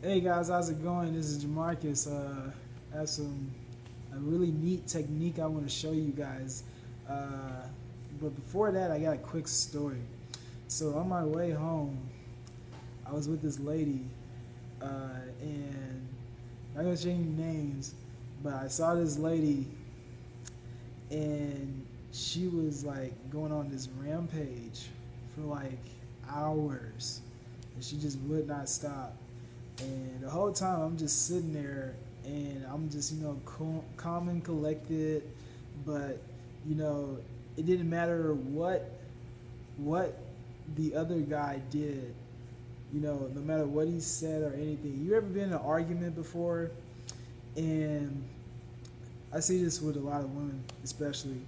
Hey guys, how's it going? This is Jamarcus. I have a really neat technique I want to show you guys. Uh, but before that, I got a quick story. So on my way home, I was with this lady, and I'm not gonna say any names, but I saw this lady, and she was like going on this rampage for like hours, and she just would not stop. And the whole time I'm just sitting there and I'm just, calm and collected. But, you know, it didn't matter what the other guy did, no matter what he said or anything. You ever been in an argument before? And I see this with a lot of women, especially.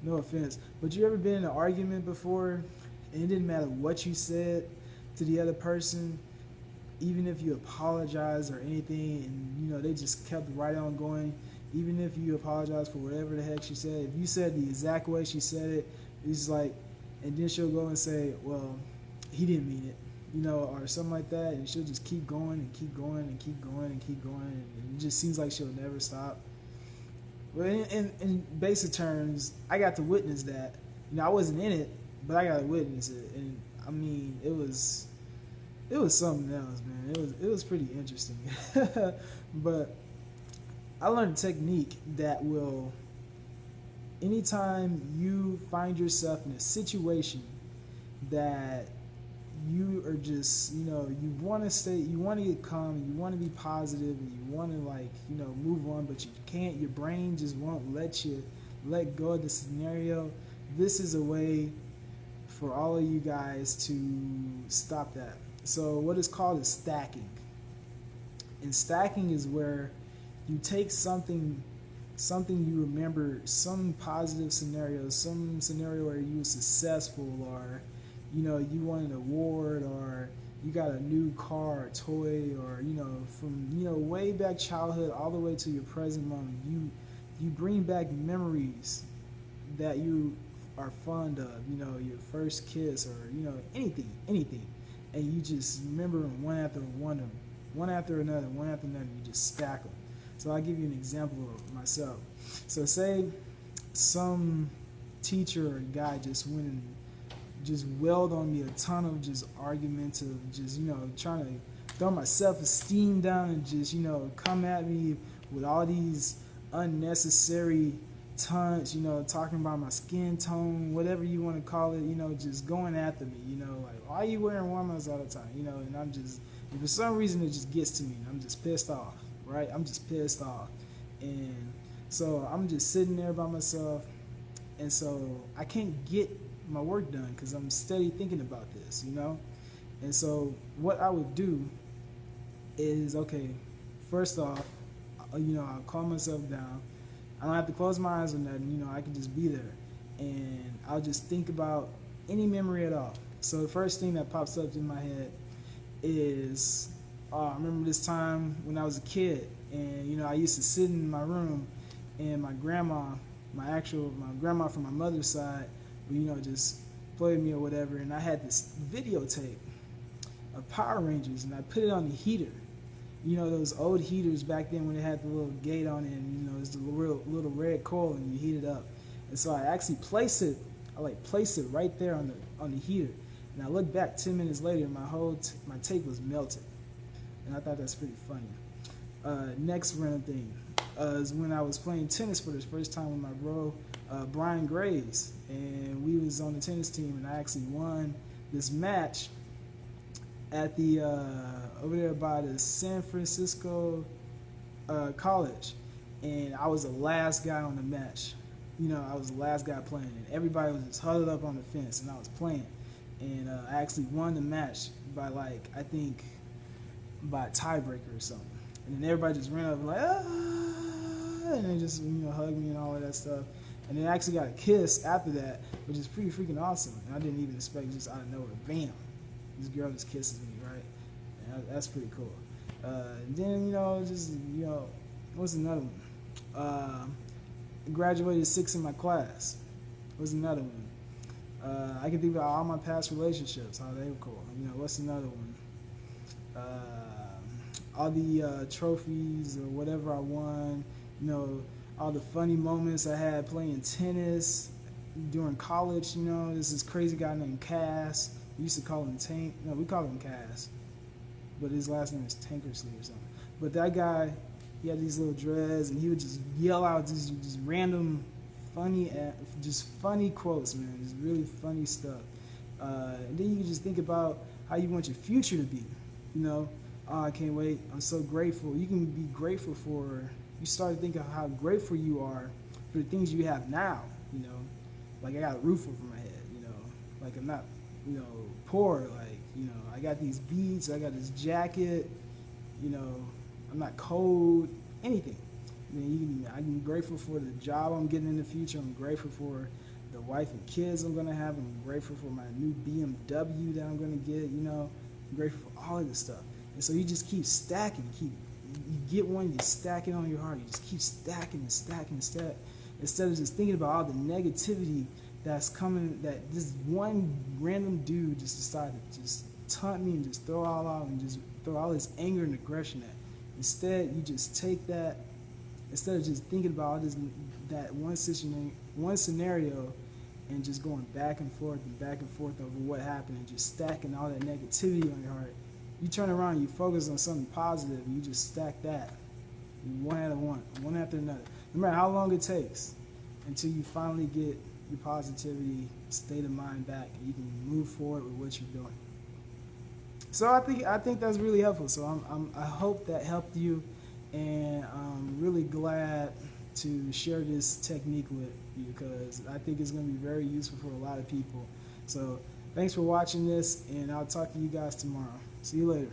No offense. But you ever been in an argument before and it didn't matter what you said to the other person, even if you apologize or anything, and they just kept right on going. Even if you apologize for whatever the heck she said, if you said the exact way she said it, it's like, and then she'll go and say, well, he didn't mean it, or something like that, and she'll just keep going and keep going and keep going and keep going, and it just seems like she'll never stop. Well, in basic terms, I got to witness that. I wasn't in it, but I got to witness it, and I mean, it was something else, man. It was pretty interesting. But I learned a technique that will, anytime you find yourself in a situation that you are just, you want to stay, you want to get calm, you want to be positive, and you want to move on, but you can't. Your brain just won't let you let go of the scenario. This is a way for all of you guys to stop that. So what is called is stacking. And stacking is where you take something you remember, some positive scenario, some scenario where you were successful, or you won an award, or you got a new car or toy, or from way back childhood all the way to your present moment. You bring back memories that you are fond of, your first kiss, or anything, and you just remember them one after one after another, one after another. You just stack them. So I'll give you an example of myself. So say some teacher or guy just went and just wailed on me a ton of just argumentative, just trying to throw my self-esteem down, and just come at me with all these unnecessary taunts, talking about my skin tone, whatever you want to call it, just going after me, like, why are you wearing warm-ups all the time, and and for some reason it just gets to me, and I'm just pissed off, right? I'm just pissed off, and so I'm just sitting there by myself, and so I can't get my work done because I'm steady thinking about this, and so what I would do is, okay, first off, I'll calm myself down. I don't have to close my eyes or nothing, I can just be there. And I'll just think about any memory at all. So the first thing that pops up in my head is, I remember this time when I was a kid, and I used to sit in my room, and my grandma, my grandma from my mother's side, would just play with me or whatever, and I had this videotape of Power Rangers, and I put it on the heater. Those old heaters back then when they had the little gate on it, and it was the little red coil, and you heat it up. And so I actually placed it right there on the heater. And I looked back 10 minutes later, my tape was melted. And I thought that's pretty funny. Next random thing is when I was playing tennis for the first time with my bro Brian Graves, and we was on the tennis team, and I actually won this match at the over there by the San Francisco college, and I was the last guy on the match. I was the last guy playing, and everybody was just huddled up on the fence, and I was playing, and I actually won the match by I think by a tiebreaker or something. And then everybody just ran up like, ah, and they just hugged me and all of that stuff. And then I actually got a kiss after that, which is pretty freaking awesome. And I didn't even expect, just out of nowhere, bam, this girl just kisses me, right? And that's pretty cool. And then what's another one? Graduated 6th in my class. What's another one? I can think about all my past relationships, how they were cool. What's another one? all the trophies or whatever I won, you know, all the funny moments I had playing tennis during college. You know, there's this crazy guy named Cass. We used to call him Tank. No, we call him Cass, but his last name is Tankersley or something. But that guy, he had these little dreads, and he would just yell out just random funny, just funny quotes, man, just really funny stuff. And then you can just think about how you want your future to be. You know, oh, I can't wait. I'm so grateful. You can be grateful for. You start to think of how grateful you are for the things you have now. You know, like I got a roof over my head. You know, like I'm not, you know, poor. Like, you know, I got these beats. I got this jacket. You know, I'm not cold. Anything. I mean, I'm grateful for the job I'm getting in the future. I'm grateful for the wife and kids I'm gonna have. I'm grateful for my new BMW that I'm gonna get. You know, I'm grateful for all of this stuff. And so you just keep stacking. You get one, you stack it on your heart. You just keep stacking and stacking and stacking. Instead of just thinking about all the negativity that's coming, that this one random dude just decided to just taunt me and just throw all out and just throw all this anger and aggression at. Instead, you just take that. Instead of just thinking about all this, that one scenario, and just going back and forth over what happened, and just stacking all that negativity on your heart, you turn around and you focus on something positive, and you just stack that one after another. No matter how long it takes, until you finally get your positivity state of mind back, and you can move forward with what you're doing. So I think that's really helpful. So I hope that helped you. And I'm really glad to share this technique with you because I think it's going to be very useful for a lot of people. So thanks for watching this, and I'll talk to you guys tomorrow. See you later.